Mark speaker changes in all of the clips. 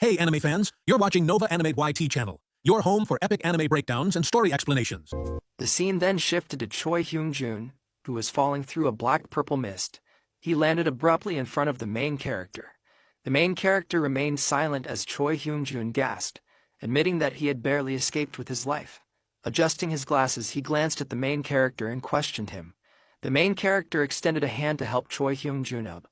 Speaker 1: Hey anime fans, you're watching Nova Animate YT channel, your home for epic anime breakdowns and story explanations.
Speaker 2: The scene then shifted to Choi Hyun-jun, who was falling through a black-purple mist. He landed abruptly in front of the main character. The main character remained silent as Choi Hyun-jun gasped, admitting that he had barely escaped with his life. Adjusting his glasses, he glanced at the main character and questioned him. The main character extended a hand to help Choi Hyun-jun up.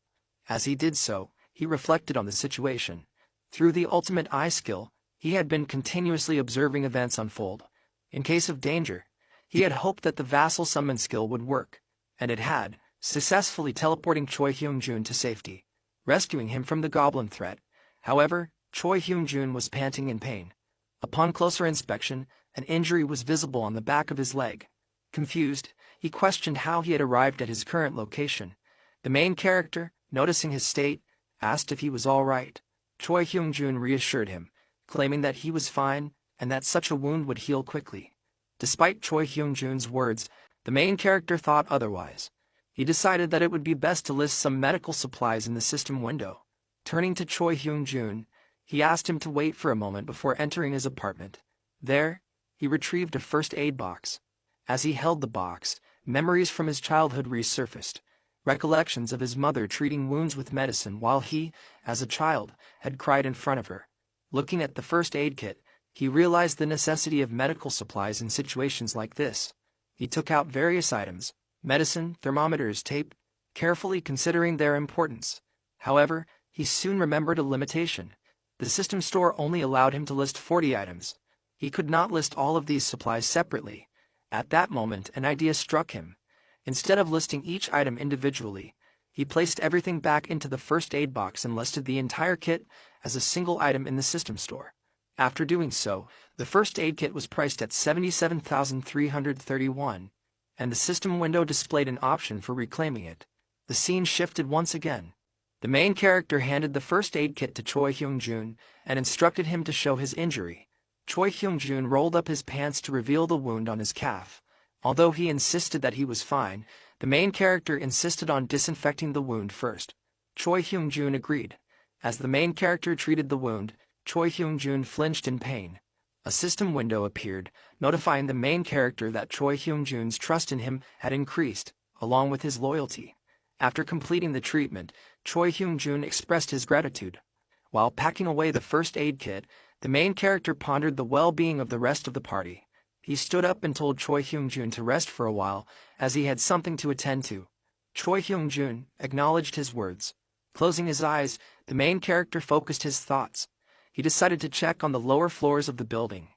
Speaker 2: As he did so, he reflected on the situation. Through the ultimate eye skill, he had been continuously observing events unfold. In case of danger, he had hoped that the vassal summon skill would work, and it had, successfully teleporting Choi Hyun-jun to safety, rescuing him from the goblin threat. However, Choi Hyun-jun was panting in pain. Upon closer inspection, an injury was visible on the back of his leg. Confused, he questioned how he had arrived at his current location. The main character, noticing his state, asked if he was all right. Choi Hyun-jun reassured him, claiming that he was fine and that such a wound would heal quickly. Despite Choi Hyun-jun's words, the main character thought otherwise. He decided that it would be best to list some medical supplies in the system window. Turning to Choi Hyun-jun, he asked him to wait for a moment before entering his apartment. There, he retrieved a first aid box. As he held the box, memories from his childhood resurfaced. Recollections of his mother treating wounds with medicine while he, as a child, had cried in front of her. Looking at the first aid kit, he realized the necessity of medical supplies in situations like this. He took out various items, medicine, thermometers, tape, carefully considering their importance. However, he soon remembered a limitation. The system store only allowed him to list 40 items. He could not list all of these supplies separately. At that moment, an idea struck him. Instead of listing each item individually, he placed everything back into the first aid box and listed the entire kit as a single item in the system store. After doing so, the first aid kit was priced at $77,331, and the system window displayed an option for reclaiming it. The scene shifted once again. The main character handed the first aid kit to Choi Hyun-jun and instructed him to show his injury. Choi Hyun-jun rolled up his pants to reveal the wound on his calf. Although he insisted that he was fine, the main character insisted on disinfecting the wound first. Choi Hyun-jun agreed. As the main character treated the wound, Choi Hyun-jun flinched in pain. A system window appeared, notifying the main character that Choi Hyun-jun's trust in him had increased, along with his loyalty. After completing the treatment, Choi Hyun-jun expressed his gratitude. While packing away the first aid kit, the main character pondered the well-being of the rest of the party. He stood up and told Choi Hyun-jun to rest for a while, as he had something to attend to. Choi Hyun-jun acknowledged his words. Closing his eyes, the main character focused his thoughts. He decided to check on the lower floors of the building.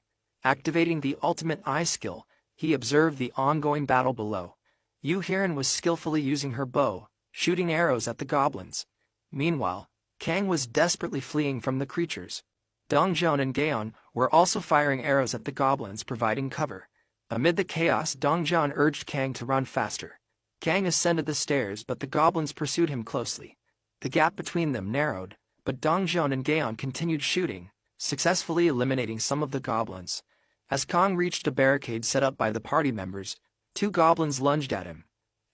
Speaker 2: Activating the ultimate eye skill, he observed the ongoing battle below. Yu Hiren was skillfully using her bow, shooting arrows at the goblins. Meanwhile, Kang was desperately fleeing from the creatures. Dongjeon and Gaon were also firing arrows at the goblins, providing cover. Amid the chaos, Dongjeon urged Kang to run faster. Kang ascended the stairs, but the goblins pursued him closely. The gap between them narrowed, but Dongjeon and Gaon continued shooting, successfully eliminating some of the goblins. As Kang reached a barricade set up by the party members, 2 goblins lunged at him.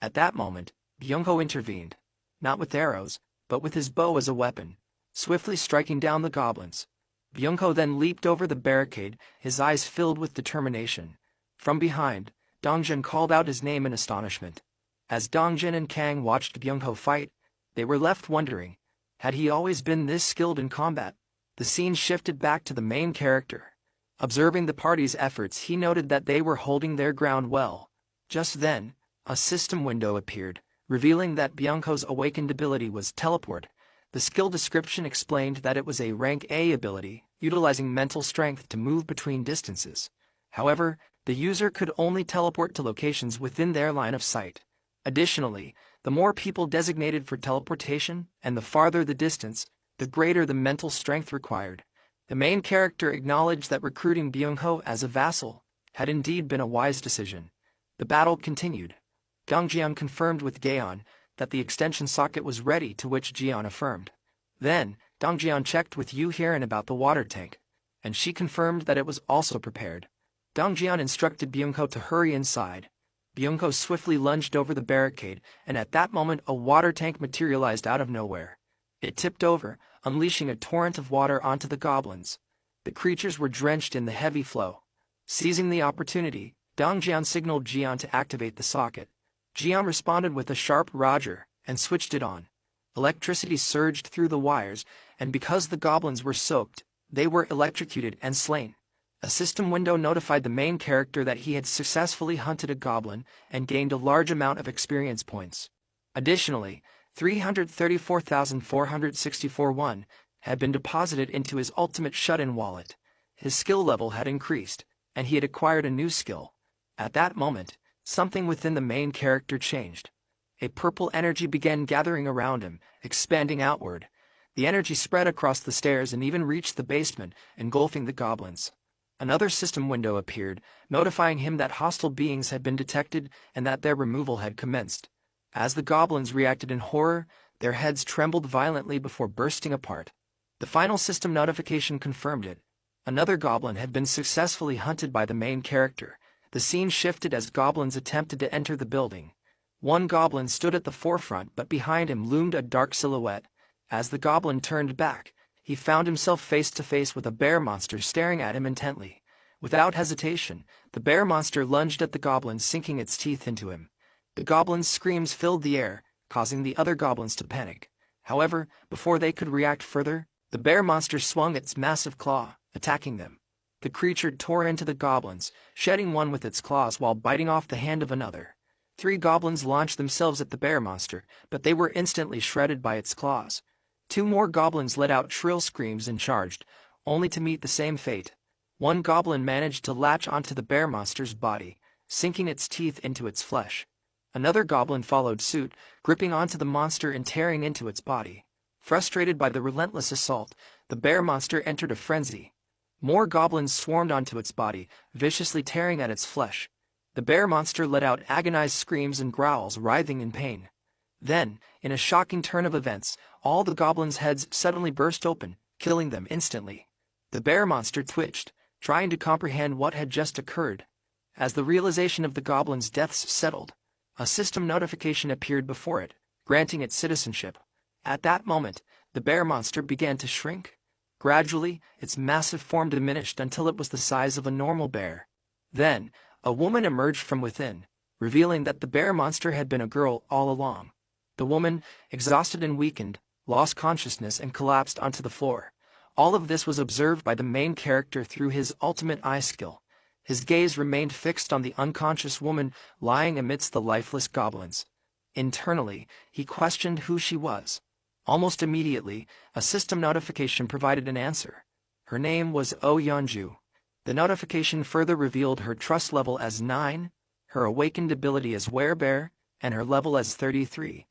Speaker 2: At that moment, Byung-ho intervened, not with arrows, but with his bow as a weapon, swiftly striking down the goblins. Byung-ho then leaped over the barricade, his eyes filled with determination. From behind, Dongjin called out his name in astonishment. As Dongjin and Kang watched Byung-ho fight, they were left wondering, had he always been this skilled in combat? The scene shifted back to the main character. Observing the party's efforts, he noted that they were holding their ground well. Just then, a system window appeared, revealing that Byung-ho's awakened ability was teleport. The skill description explained that it was a rank A ability, utilizing mental strength to move between distances. However, the user could only teleport to locations within their line of sight. Additionally, the more people designated for teleportation, and the farther the distance, the greater the mental strength required. The main character acknowledged that recruiting Byung-ho as a vassal had indeed been a wise decision. The battle continued. Dongjeon confirmed with Gaon that the extension socket was ready, to which Jeon affirmed. Then, Dongjeon checked with Yu Hiren about the water tank, and she confirmed that it was also prepared. Dongjeon instructed Byung-ho to hurry inside. Byung-ho swiftly lunged over the barricade, and at that moment a water tank materialized out of nowhere. It tipped over, unleashing a torrent of water onto the goblins. The creatures were drenched in the heavy flow. Seizing the opportunity, Dong Jian signaled Jian to activate the socket. Jian responded with a sharp "Roger" and switched it on. Electricity surged through the wires, and because the goblins were soaked, they were electrocuted and slain. A system window notified the main character that he had successfully hunted a goblin and gained a large amount of experience points. Additionally, 334,464 won had been deposited into his ultimate shut-in wallet. His skill level had increased, and he had acquired a new skill. At that moment, something within the main character changed. A purple energy began gathering around him, expanding outward. The energy spread across the stairs and even reached the basement, engulfing the goblins. Another system window appeared, notifying him that hostile beings had been detected and that their removal had commenced. As the goblins reacted in horror, their heads trembled violently before bursting apart. The final system notification confirmed it. Another goblin had been successfully hunted by the main character. The scene shifted as goblins attempted to enter the building. One goblin stood at the forefront, but behind him loomed a dark silhouette. As the goblin turned back, he found himself face to face with a bear monster staring at him intently. Without hesitation, the bear monster lunged at the goblin, sinking its teeth into him. The goblin's screams filled the air, causing the other goblins to panic. However, before they could react further, the bear monster swung its massive claw, attacking them. The creature tore into the goblins, shedding one with its claws while biting off the hand of another. 3 goblins launched themselves at the bear monster, but they were instantly shredded by its claws. 2 more goblins let out shrill screams and charged, only to meet the same fate. One goblin managed to latch onto the bear monster's body, sinking its teeth into its flesh. Another goblin followed suit, gripping onto the monster and tearing into its body. Frustrated by the relentless assault, the bear monster entered a frenzy. More goblins swarmed onto its body, viciously tearing at its flesh. The bear monster let out agonized screams and growls, writhing in pain. Then, in a shocking turn of events, all the goblins' heads suddenly burst open, killing them instantly. The bear monster twitched, trying to comprehend what had just occurred. As the realization of the goblins' deaths settled, a system notification appeared before it, granting it citizenship. At that moment, the bear monster began to shrink. Gradually, its massive form diminished until it was the size of a normal bear. Then, a woman emerged from within, revealing that the bear monster had been a girl all along. The woman, exhausted and weakened, lost consciousness and collapsed onto the floor. All of this was observed by the main character through his ultimate eye skill. His gaze remained fixed on the unconscious woman lying amidst the lifeless goblins. Internally, he questioned who she was. Almost immediately, a system notification provided an answer. Her name was Oh Yeonju. The notification further revealed her trust level as 9, her awakened ability as werebear, and her level as 33.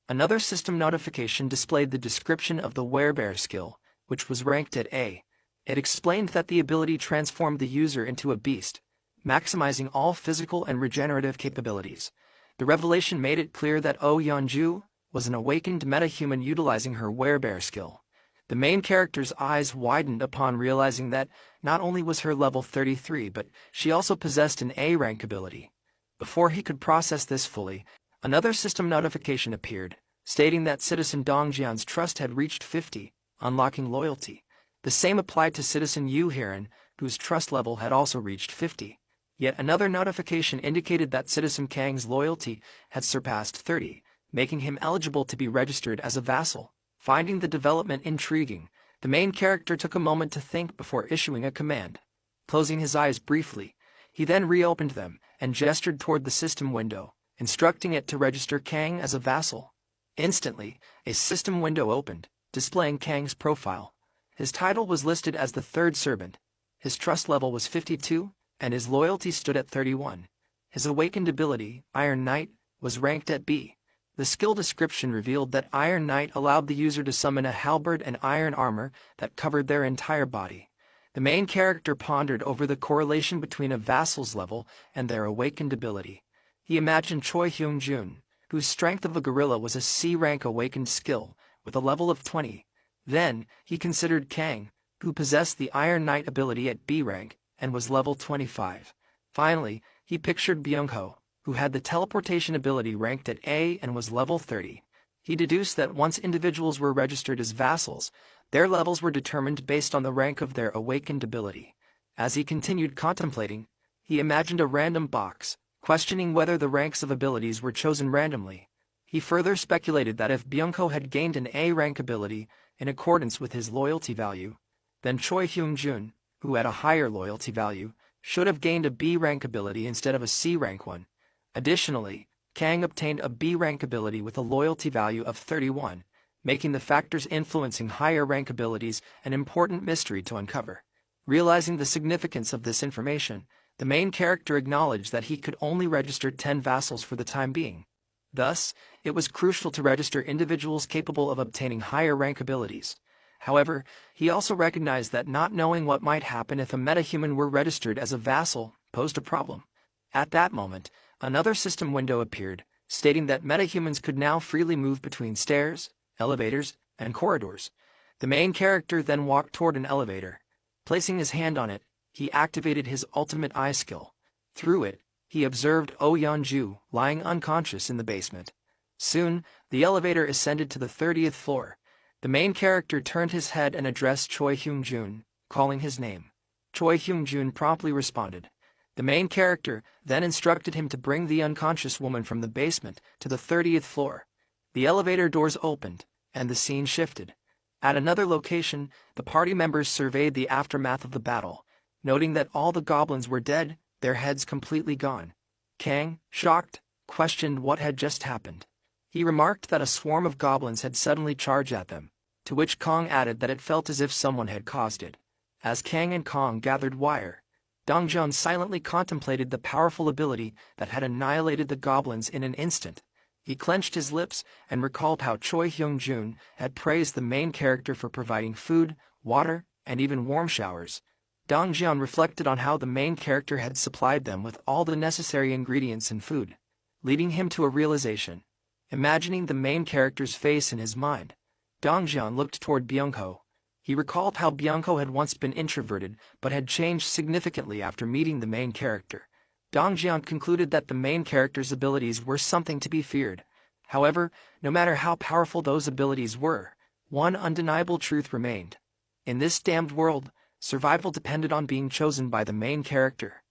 Speaker 2: Another system notification displayed the description of the werebear skill, which was ranked at A. It explained that the ability transformed the user into a beast, maximizing all physical and regenerative capabilities. The revelation made it clear that Oh Yeonju was an awakened metahuman utilizing her werebear skill. The main character's eyes widened upon realizing that not only was her level 33, but she also possessed an A-rank ability. Before he could process this fully, another system notification appeared, stating that Citizen Dong Jian's trust had reached 50, unlocking loyalty. The same applied to Citizen Yu Heron, whose trust level had also reached 50. Yet another notification indicated that Citizen Kang's loyalty had surpassed 30, making him eligible to be registered as a vassal. Finding the development intriguing, the main character took a moment to think before issuing a command. Closing his eyes briefly, he then reopened them and gestured toward the system window, instructing it to register Kang as a vassal. Instantly, a system window opened, displaying Kang's profile. His title was listed as the Third Servant. His trust level was 52, and his loyalty stood at 31. His awakened ability, Iron Knight, was ranked at B. The skill description revealed that Iron Knight allowed the user to summon a halberd and iron armor that covered their entire body. The main character pondered over the correlation between a vassal's level and their awakened ability. He imagined Choi Hyung-jun, whose strength of a gorilla was a C-rank awakened skill, with a level of 20. Then, he considered Kang, who possessed the Iron Knight ability at B rank and was level 25. Finally, he pictured Byung-ho, who had the teleportation ability ranked at A and was level 30. He deduced that once individuals were registered as vassals, Their levels were determined based on the rank of their awakened ability. As he continued contemplating, he imagined a random box, questioning whether the ranks of abilities were chosen randomly. He further speculated that if Byung-ho had gained an A rank ability in accordance with his loyalty value, then Choi Hyung-jun, who had a higher loyalty value, should have gained a B rank ability instead of a C rank one. Additionally, Kang obtained a B rank ability with a loyalty value of 31, making the factors influencing higher rank abilities an important mystery to uncover. Realizing the significance of this information, the main character acknowledged that he could only register 10 vassals for the time being. Thus, it was crucial to register individuals capable of obtaining higher rank abilities. However, he also recognized that not knowing what might happen if a metahuman were registered as a vassal posed a problem. At that moment, another system window appeared, stating that metahumans could now freely move between stairs, elevators, and corridors. The main character then walked toward an elevator. Placing his hand on it, he activated his ultimate eye skill. Through it, he observed Oh Yeon-ju lying unconscious in the basement. Soon, the elevator ascended to the 30th floor. The main character turned his head and addressed Choi Hyung-jun, calling his name. Choi Hyung-jun promptly responded. The main character then instructed him to bring the unconscious woman from the basement to the 30th floor. The elevator doors opened, and the scene shifted. At another location, the party members surveyed the aftermath of the battle, noting that all the goblins were dead, their heads completely gone. Kang, shocked, questioned what had just happened. He remarked that a swarm of goblins had suddenly charged at them, to which Kang added that it felt as if someone had caused it. As Kang and Kang gathered wire, Dongjun silently contemplated the powerful ability that had annihilated the goblins in an instant. He clenched his lips and recalled how Choi Hyung-jun had praised the main character for providing food, water, and even warm showers. Dongjun reflected on how the main character had supplied them with all the necessary ingredients and food, leading him to a realization. Imagining the main character's face in his mind, Dongjun looked toward Byung-ho. He recalled how Byung-ho had once been introverted but had changed significantly after meeting the main character. Dongjun concluded that the main character's abilities were something to be feared. However, no matter how powerful those abilities were, one undeniable truth remained. In this damned world, survival depended on being chosen by the main character.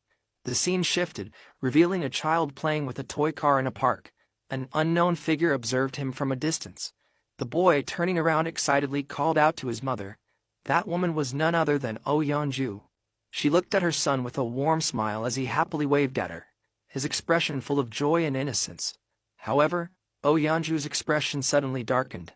Speaker 2: The scene shifted, revealing a child playing with a toy car in a park. An unknown figure observed him from a distance. The boy, turning around excitedly, called out to his mother. That woman was none other than Oh Yeon-ju. She looked at her son with a warm smile as he happily waved at her, his expression full of joy and innocence. However, Oh Yeon-ju's expression suddenly darkened.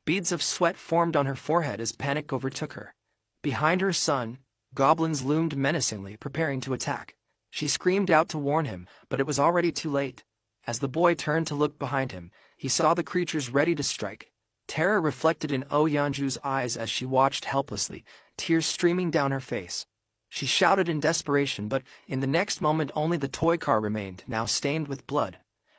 Speaker 2: Beads of sweat formed on her forehead as panic overtook her. Behind her son, goblins loomed menacingly, preparing to attack. She screamed out to warn him, but it was already too late. As the boy turned to look behind him, he saw the creatures ready to strike. Terror reflected in Oh Yeon-ju's eyes as she watched helplessly, tears streaming down her face. She shouted in desperation, but in the next moment only the toy car remained, now stained with blood.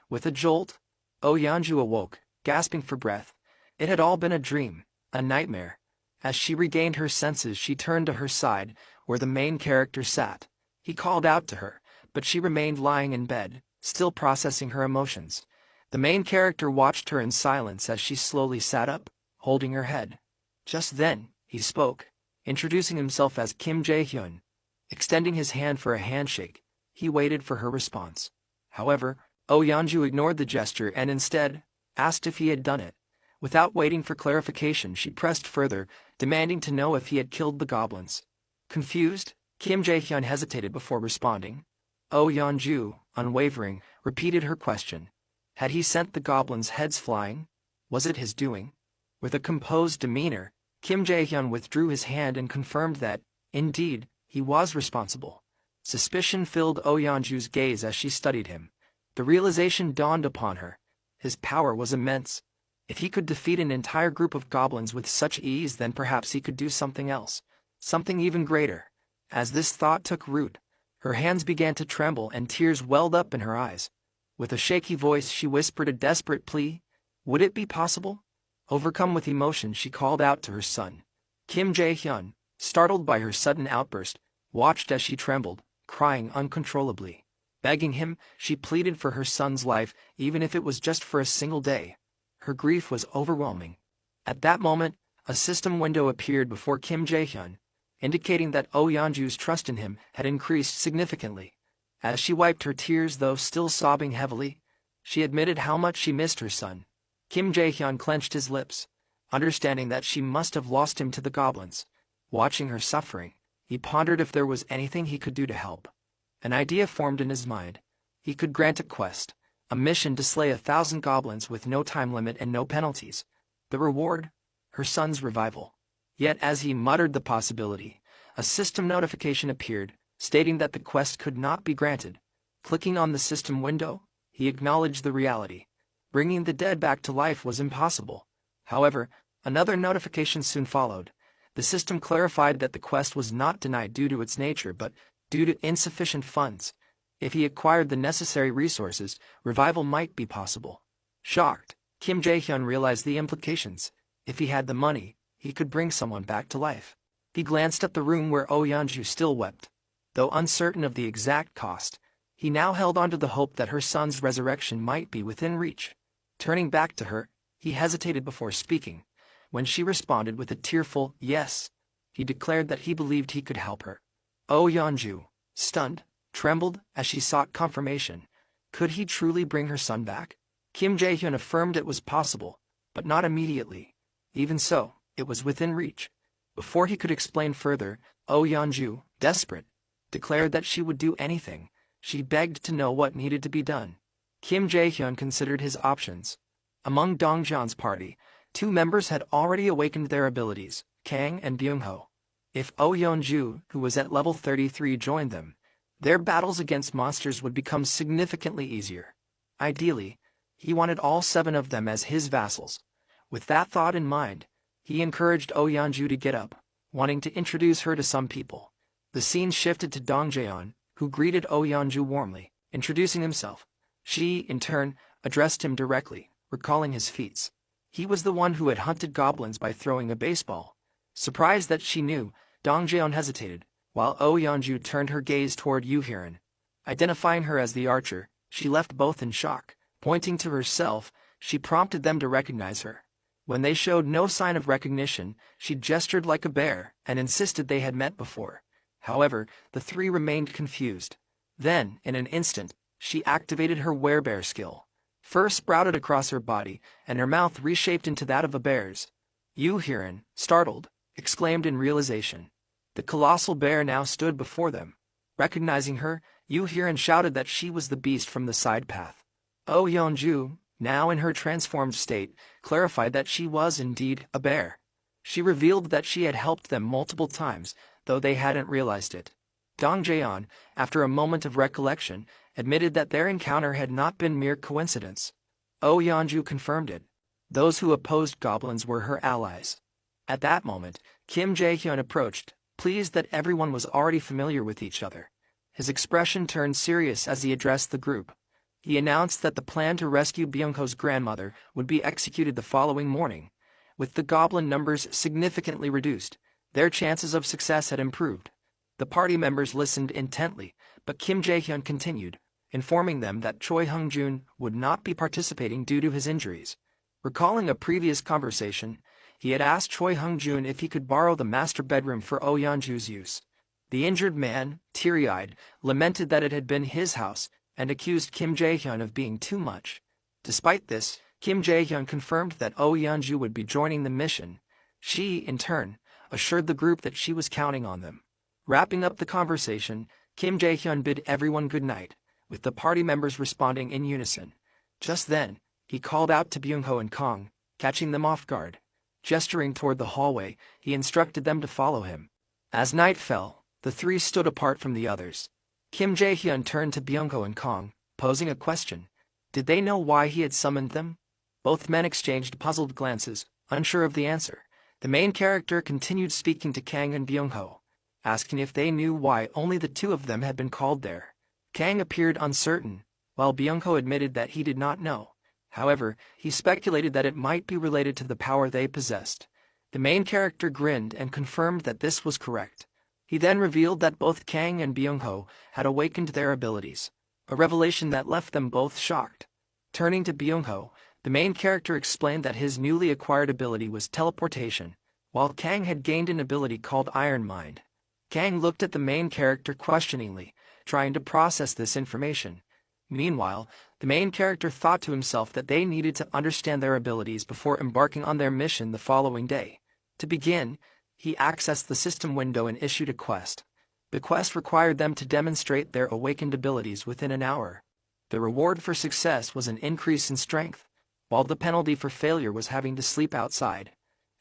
Speaker 2: With a jolt, Oh Yeon-ju awoke, gasping for breath. It had all been a dream, a nightmare. As she regained her senses, she turned to her side, where the main character sat. He called out to her, but she remained lying in bed, still processing her emotions. The main character watched her in silence as she slowly sat up, holding her head. Just then, he spoke, introducing himself as Kim Jae-hyun. Extending his hand for a handshake, he waited for her response. However, Oh Yeon-ju ignored the gesture and instead asked if he had done it. Without waiting for clarification, she pressed further, demanding to know if he had killed the goblins. Confused, Kim Jae-hyun hesitated before responding. Oh Yeon-ju, unwavering, repeated her question. Had he sent the goblins' heads flying? Was it his doing? With a composed demeanor, Kim Jae-hyun withdrew his hand and confirmed that, indeed, he was responsible. Suspicion filled Oh Yeon-ju's gaze as she studied him. The realization dawned upon her. His power was immense. If he could defeat an entire group of goblins with such ease, then perhaps he could do something else. Something even greater. As this thought took root, her hands began to tremble and tears welled up in her eyes. With a shaky voice, she whispered a desperate plea. Would it be possible? Overcome with emotion, she called out to her son. Kim Jae-hyun, startled by her sudden outburst, watched as she trembled, crying uncontrollably. Begging him, she pleaded for her son's life, even if it was just for a single day. Her grief was overwhelming. At that moment, A system window appeared before Kim Jae-hyun, indicating that Oh Yeonju's trust in him had increased significantly. As she wiped her tears, though still sobbing heavily, she admitted how much she missed her son. Kim Jae-hyun clenched his lips, understanding that she must have lost him to the goblins. Watching her suffering, he pondered if there was anything he could do to help. An idea formed in his mind. He could grant a quest, a mission to slay 1,000 goblins with no time limit and no penalties. The reward? Her son's revival. Yet as he muttered the possibility, a system notification appeared, stating that the quest could not be granted. Clicking on the system window, he acknowledged the reality. Bringing the dead back to life was impossible. However, another notification soon followed. The system clarified that the quest was not denied due to its nature but due to insufficient funds. If he acquired the necessary resources, revival might be possible. Shocked, Kim Jae-hyun realized the implications. If he had the money, he could bring someone back to life. He glanced at the room where Oh Yeonju still wept. Though uncertain of the exact cost, he now held on to the hope that her son's resurrection might be within reach. Turning back to her, he hesitated before speaking. When she responded with a tearful yes, he declared that he believed he could help her. Oh Yeonju, stunned, trembled as she sought confirmation. Could he truly bring her son back? Kim Jae-hyun affirmed it was possible, but not immediately. Even so, it was within reach. Before he could explain further, Oh Yeonju, desperate, declared that she would do anything. She begged to know what needed to be done. Kim Jae-hyun considered his options. Among Dongjeon's party, 2 members had already awakened their abilities, Kang and Byung-ho. If Oh Yeonju, who was at level 33, joined them, their battles against monsters would become significantly easier. Ideally, he wanted all 7 of them as his vassals. With that thought in mind, he encouraged Oh Yeonju to get up, wanting to introduce her to some people. The scene shifted to Dongjeon, who greeted Oh Yeonju warmly, introducing himself. She, in turn, addressed him directly, recalling his feats. He was the one who had hunted goblins by throwing a baseball. Surprised that she knew, Dongjeon hesitated, while Oh Yeonju turned her gaze toward Yoo-hyun. Identifying her as the archer, she left both in shock. Pointing to herself, she prompted them to recognize her. When they showed no sign of recognition, she gestured like a bear and insisted they had met before. However, the 3 remained confused. Then, in an instant, she activated her werebear skill. Fur sprouted across her body, and her mouth reshaped into that of a bear's. Yoo-hyun, startled, exclaimed in realization. The colossal bear now stood before them. Recognizing her, Yoo-hyun shouted that she was the beast from the side path. Oh Yeonju, now in her transformed state, clarified that she was indeed a bear. She revealed that she had helped them multiple times, though they hadn't realized it. Dongjeon, after a moment of recollection, admitted that their encounter had not been mere coincidence. Oh Yeonju confirmed it. Those who opposed goblins were her allies. At that moment, Kim Jae-hyun approached, pleased that everyone was already familiar with each other. His expression turned serious as he addressed the group. He announced that the plan to rescue Byung-ho's grandmother would be executed the following morning. With the goblin numbers significantly reduced, their chances of success had improved. The party members listened intently, but Kim Jae-hyun continued, informing them that Choi Hung-jun would not be participating due to his injuries. Recalling a previous conversation, he had asked Choi Hung-jun if he could borrow the master bedroom for Oh Yeonju's use. The injured man, teary-eyed, lamented that it had been his house and accused Kim Jae-hyun of being too much. Despite this, Kim Jae-hyun confirmed that Oh Yeonju would be joining the mission. She, in turn, assured the group that she was counting on them. Wrapping up the conversation, Kim Jae-hyun bid everyone good night, with the party members responding in unison. Just then, he called out to Byung-ho and Kang, catching them off guard. Gesturing toward the hallway, he instructed them to follow him. As night fell, the 3 stood apart from the others. Kim Jae-hyun turned to Byung-ho and Kang, posing a question. Did they know why he had summoned them? Both men exchanged puzzled glances, unsure of the answer. The main character continued speaking to Kang and Byung-ho, asking if they knew why only the 2 of them had been called there. Kang appeared uncertain, while Byung-ho admitted that he did not know. However, he speculated that it might be related to the power they possessed. The main character grinned and confirmed that this was correct. He then revealed that both Kang and Byung-ho had awakened their abilities, a revelation that left them both shocked. Turning to Byung-ho, the main character explained that his newly acquired ability was teleportation. while Kang had gained an ability called Iron Mind. Kang looked at the main character questioningly, trying to process this information. Meanwhile, the main character thought to himself that they needed to understand their abilities before embarking on their mission the following day. To begin, he accessed the system window and issued a quest. The quest required them to demonstrate their awakened abilities within an hour. The reward for success was an increase in strength, while the penalty for failure was having to sleep outside.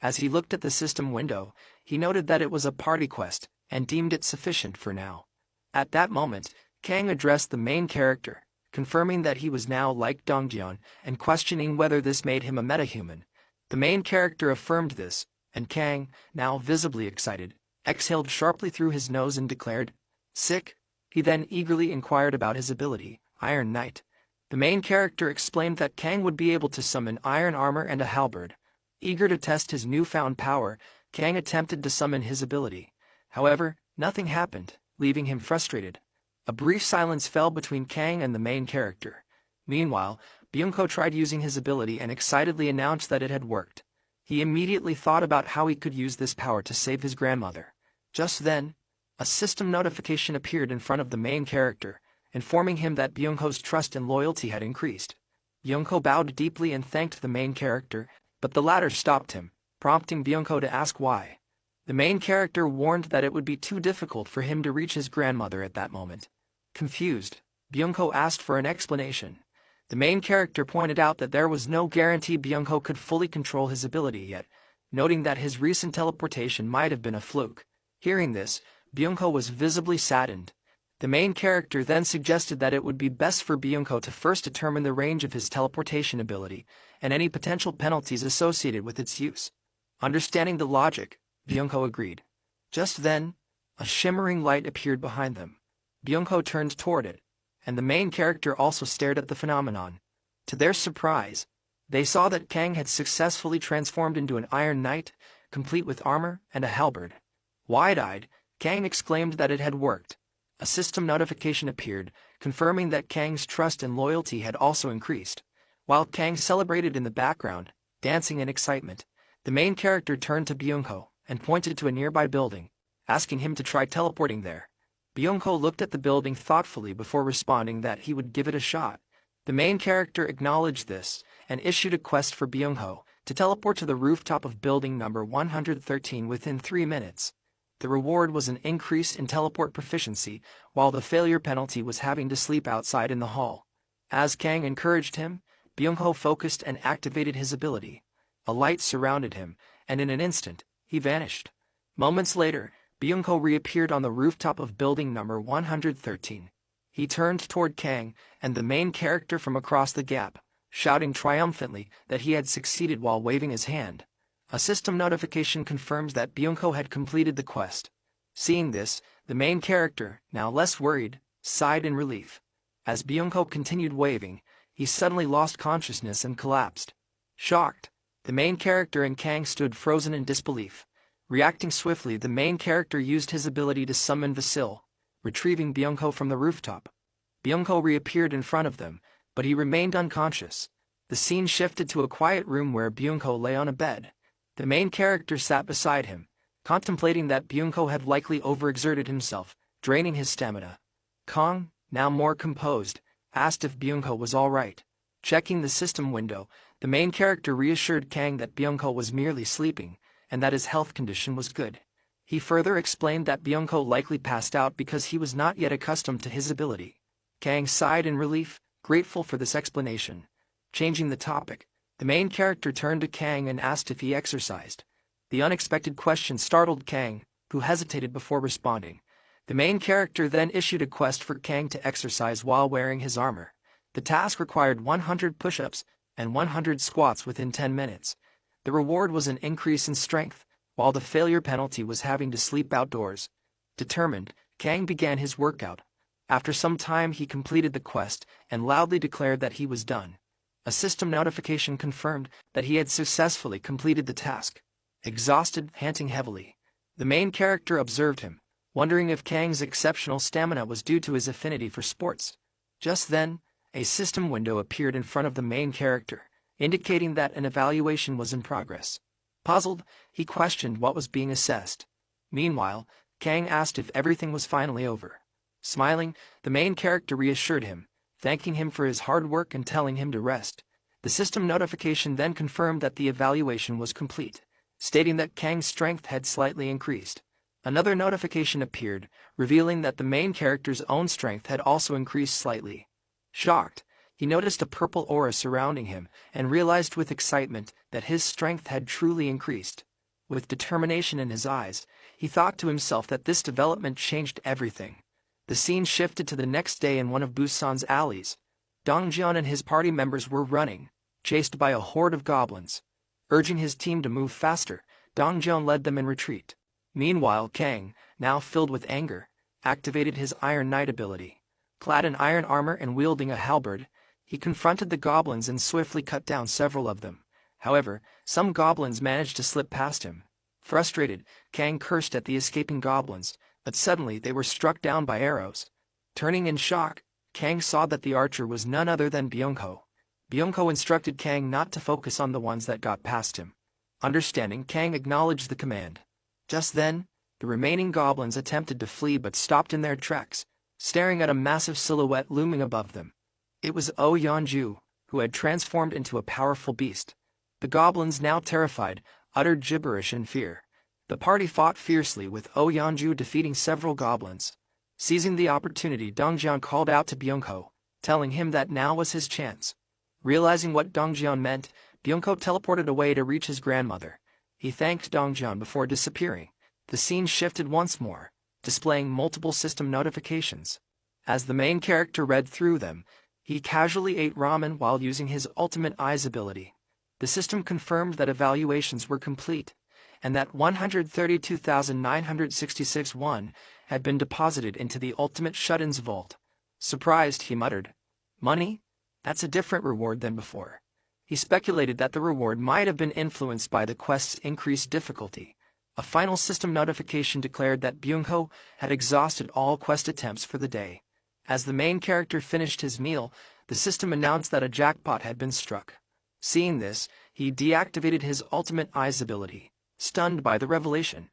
Speaker 2: As he looked at the system window, he noted that it was a party quest, and deemed it sufficient for now. At that moment, Kang addressed the main character, confirming that he was now like Dongjian and questioning whether this made him a metahuman. The main character affirmed this, and Kang, now visibly excited, exhaled sharply through his nose and declared, "Sick." He then eagerly inquired about his ability, Iron Knight. The main character explained that Kang would be able to summon iron armor and a halberd. Eager to test his newfound power, Kang attempted to summon his ability. However, nothing happened, leaving him frustrated. A brief silence fell between Kang and the main character. Meanwhile, Byung-ko tried using his ability and excitedly announced that it had worked. He immediately thought about how he could use this power to save his grandmother. Just then, a system notification appeared in front of the main character, informing him that Byung-ko's trust and loyalty had increased. Byung-ko bowed deeply and thanked the main character, but the latter stopped him, prompting Byung-ko to ask why. The main character warned that it would be too difficult for him to reach his grandmother at that moment. Confused, Byung-ko asked for an explanation. The main character pointed out that there was no guarantee Byung-ko could fully control his ability yet, noting that his recent teleportation might have been a fluke. Hearing this, Byung-ko was visibly saddened. The main character then suggested that it would be best for Byung-ko to first determine the range of his teleportation ability and any potential penalties associated with its use. Understanding the logic, Byung-ko agreed. Just then, a shimmering light appeared behind them. Byung-ko turned toward it, and the main character also stared at the phenomenon. To their surprise, they saw that Kang had successfully transformed into an Iron Knight, complete with armor and a halberd. Wide-eyed, Kang exclaimed that it had worked. A system notification appeared, confirming that Kang's trust and loyalty had also increased. While Kang celebrated in the background, dancing in excitement, the main character turned to Byung-ko and pointed to a nearby building, asking him to try teleporting there. Byung-ko looked at the building thoughtfully before responding that he would give it a shot. The main character acknowledged this and issued a quest for Byung-ko to teleport to the rooftop of building number 113 within 3 minutes. The reward was an increase in teleport proficiency, while the failure penalty was having to sleep outside in the hall. As Kang encouraged him, Byung-ko focused and activated his ability. A light surrounded him, and in an instant, he vanished. Moments later, Byung-ko reappeared on the rooftop of building number 113. He turned toward Kang and the main character from across the gap, shouting triumphantly that he had succeeded while waving his hand. A system notification confirms that Byung-ko had completed the quest. Seeing this, the main character, now less worried, sighed in relief. As Byung-ko continued waving, he suddenly lost consciousness and collapsed. Shocked, the main character and Kang stood frozen in disbelief. Reacting swiftly, the main character used his ability to summon Vasil, retrieving Byung-ko from the rooftop. Byung-ko reappeared in front of them, but he remained unconscious. The scene shifted to a quiet room where Byung-ko lay on a bed. The main character sat beside him, contemplating that Byung-ko had likely overexerted himself, draining his stamina. Kang, now more composed, asked if Byung-ko was all right. Checking the system window, the main character reassured Kang that Byung-ko was merely sleeping, and that his health condition was good. He further explained that Byung-ko likely passed out because he was not yet accustomed to his ability. Kang sighed in relief, grateful for this explanation. Changing the topic, the main character turned to Kang and asked if he exercised. The unexpected question startled Kang, who hesitated before responding. The main character then issued a quest for Kang to exercise while wearing his armor. The task required 100 push-ups and 100 squats within 10 minutes. The reward was an increase in strength, while the failure penalty was having to sleep outdoors. Determined, Kang began his workout. After some time he completed the quest and loudly declared that he was done. A system notification confirmed that he had successfully completed the task. Exhausted, panting heavily, the main character observed him, wondering if Kang's exceptional stamina was due to his affinity for sports. Just then, a system window appeared in front of the main character, indicating that an evaluation was in progress. Puzzled, he questioned what was being assessed. Meanwhile, Kang asked if everything was finally over. Smiling, the main character reassured him, thanking him for his hard work and telling him to rest. The system notification then confirmed that the evaluation was complete, stating that Kang's strength had slightly increased. Another notification appeared, revealing that the main character's own strength had also increased slightly. Shocked, he noticed a purple aura surrounding him and realized with excitement that his strength had truly increased. With determination in his eyes, he thought to himself that this development changed everything. The scene shifted to the next day in one of Busan's alleys. Dong Jian and his party members were running, chased by a horde of goblins. Urging his team to move faster, Dong Jian led them in retreat. Meanwhile, Kang, now filled with anger, activated his Iron Knight ability. Clad in iron armor and wielding a halberd, he confronted the goblins and swiftly cut down several of them. However, some goblins managed to slip past him. Frustrated, Kang cursed at the escaping goblins, but suddenly they were struck down by arrows. Turning in shock, Kang saw that the archer was none other than Byung-ho. Byung-ho instructed Kang not to focus on the ones that got past him. Understanding, Kang acknowledged the command. Just then, the remaining goblins attempted to flee but stopped in their tracks, staring at a massive silhouette looming above them. It was Oh Yeonju, who had transformed into a powerful beast. The goblins, now terrified, uttered gibberish in fear. The party fought fiercely, with Oh Yeonju defeating several goblins. Seizing the opportunity, Dongjian called out to Byung-ho, telling him that now was his chance. Realizing what Dongjian meant, Byung-ho teleported away to reach his grandmother. He thanked Dongjian before disappearing. The scene shifted once more, displaying multiple system notifications. As the main character read through them, he casually ate ramen while using his Ultimate Eyes ability. The system confirmed that evaluations were complete, and that 132,966 won had been deposited into the Ultimate Shut-in's vault. Surprised, he muttered, "Money? That's a different reward than before." He speculated that the reward might have been influenced by the quest's increased difficulty. A final system notification declared that Byung-ho had exhausted all quest attempts for the day. As the main character finished his meal, the system announced that a jackpot had been struck. Seeing this, he deactivated his Ultimate Eyes ability, stunned by the revelation.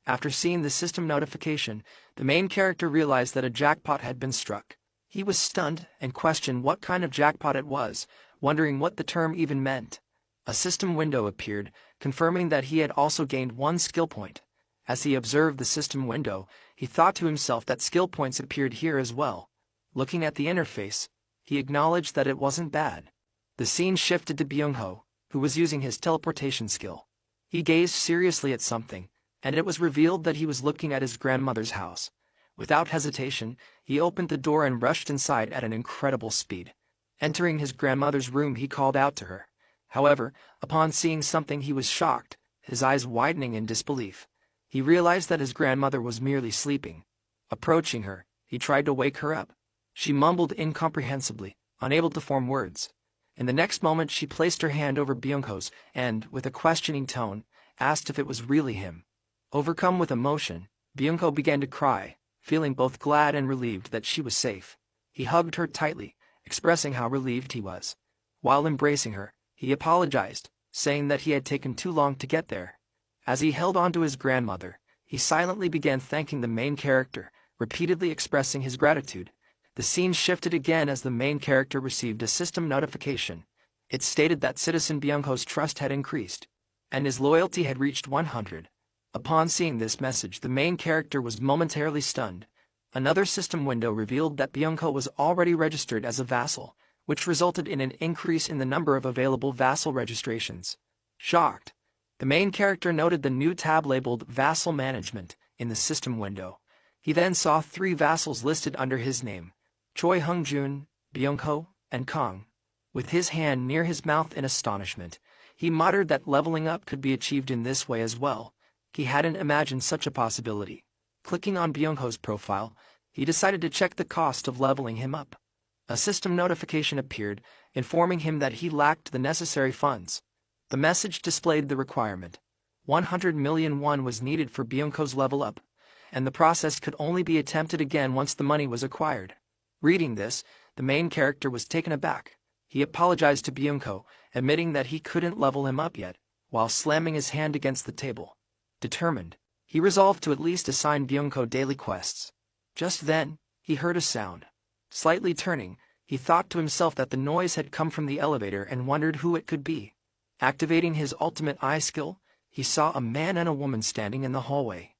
Speaker 2: After seeing the system notification, the main character realized that a jackpot had been struck. He was stunned and questioned what kind of jackpot it was, wondering what the term even meant. A system window appeared, confirming that he had also gained 1 skill point. As he observed the system window, he thought to himself that skill points appeared here as well. Looking at the interface, he acknowledged that it wasn't bad. The scene shifted to Byung-ho, who was using his teleportation skill. He gazed seriously at something, and it was revealed that he was looking at his grandmother's house. Without hesitation, he opened the door and rushed inside at an incredible speed. Entering his grandmother's room, he called out to her. However, upon seeing something, he was shocked, his eyes widening in disbelief. He realized that his grandmother was merely sleeping. Approaching her, he tried to wake her up. She mumbled incomprehensibly, unable to form words. In the next moment, she placed her hand over Byung-ho's and, with a questioning tone, asked if it was really him. Overcome with emotion, Byung-ho began to cry, feeling both glad and relieved that she was safe. He hugged her tightly, expressing how relieved he was. While embracing her, he apologized, saying that he had taken too long to get there. As he held on to his grandmother, he silently began thanking the main character, repeatedly expressing his gratitude. The scene shifted again as the main character received a system notification. It stated that Citizen Byung-ho's trust had increased, and his loyalty had reached 100. Upon seeing this message, the main character was momentarily stunned. Another system window revealed that Byung-ho was already registered as a vassal, which resulted in an increase in the number of available vassal registrations. Shocked, the main character noted the new tab labeled Vassal Management in the system window. He then saw 3 vassals listed under his name: Choi Hung-jun, Byung-ho, and Kang. With his hand near his mouth in astonishment, he muttered that leveling up could be achieved in this way as well. He hadn't imagined such a possibility. Clicking on Byung-ho's profile, he decided to check the cost of leveling him up. A system notification appeared, informing him that he lacked the necessary funds. The message displayed the requirement. 100 million won was needed for Byung-ho's level up, and the process could only be attempted again once the money was acquired. Reading this, the main character was taken aback. He apologized to Byung-ho, admitting that he couldn't level him up yet. while slamming his hand against the table. Determined, he resolved to at least assign Byung-ko daily quests. Just then, he heard a sound. Slightly turning, he thought to himself that the noise had come from the elevator and wondered who it could be. Activating his ultimate eye skill, he saw a man and a woman standing in the hallway.